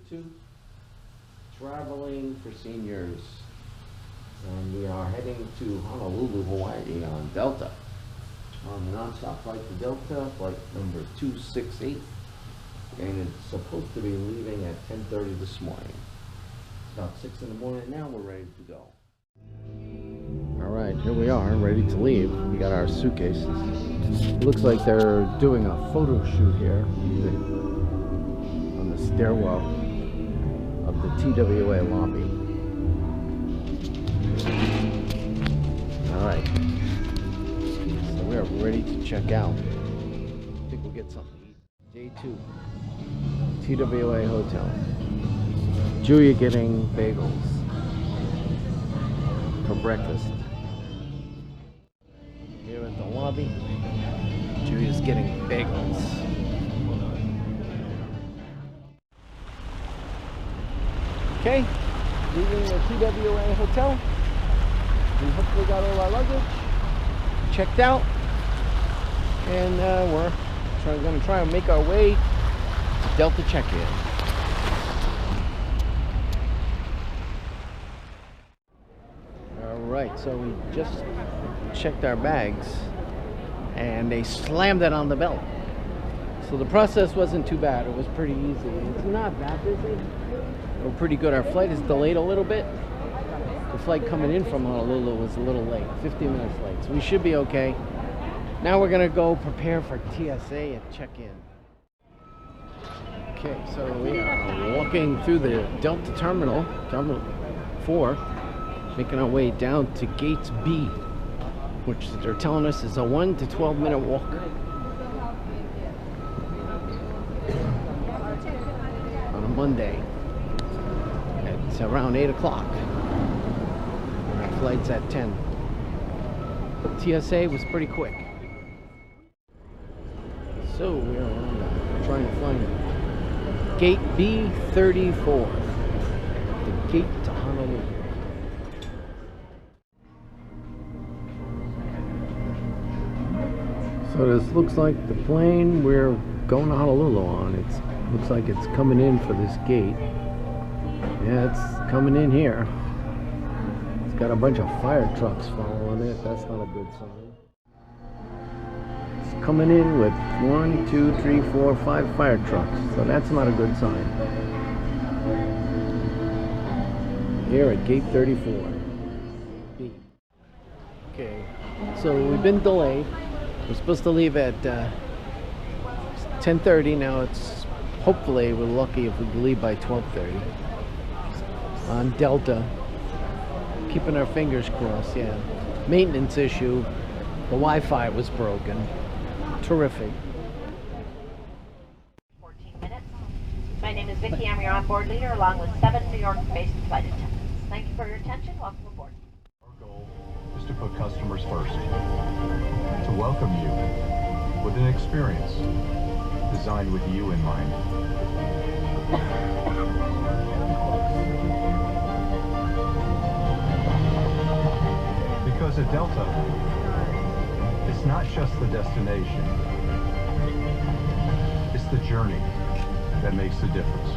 YouTube. Traveling for seniors. And we are heading to Honolulu, Hawaii on Delta. On the Nonstop flight to Delta, flight number 268. And it's supposed to be leaving at 10:30 this morning. It's about 6 in the morning now, we're ready to go. Alright, here we are, ready to leave. We got our suitcases. It looks like they're doing a photo shoot here on the stairwell of the TWA lobby. Alright, so we are ready to check out. I think we'll get something to eat. Day 2, TWA Hotel. Julia getting bagels for breakfast. Here at the lobby, Julia's getting bagels. Okay, leaving the TWA Hotel. We hopefully got all our luggage checked out, and we're going to try and make our way to Delta check-in. Alright, so we just checked our bags and they slammed it on the belt. So the process wasn't too bad, it was pretty easy. It's not that busy. We're pretty good. Our flight is delayed a little bit. The flight coming in from Honolulu was a little late, 50 minutes late. So we should be okay. Now we're gonna go prepare for TSA and check in. Okay, so we are walking through the Delta Terminal, Terminal 4, making our way down to Gate B, which they're telling us is a 1 to 12 minute walk. On a Monday. It's around 8 o'clock. Our flight's at 10. TSA was pretty quick. So we are trying to find Gate B34, the gate to Honolulu. So this looks like the plane we're going to Honolulu on. It looks like it's coming in for this gate. Yeah, it's coming in here. It's got a bunch of fire trucks following it. That's not a good sign. It's coming in with 1, 2, 3, 4, 5 fire trucks. So that's not a good sign. Here at Gate 34. B. Okay, so we've been delayed. We're supposed to leave at 10:30. Now it's, hopefully we're lucky if we can leave by 12:30. On Delta, keeping our fingers crossed. Yeah, maintenance issue, the Wi-Fi was broken. Terrific. 14 minutes. My name is Vicki. I'm your onboard leader along with 7 New York-based flight attendants. Thank you for your attention. Welcome aboard. Our goal is to put customers first, to welcome you with an experience designed with you in mind. Because at Delta, it's not just the destination, it's the journey that makes the difference.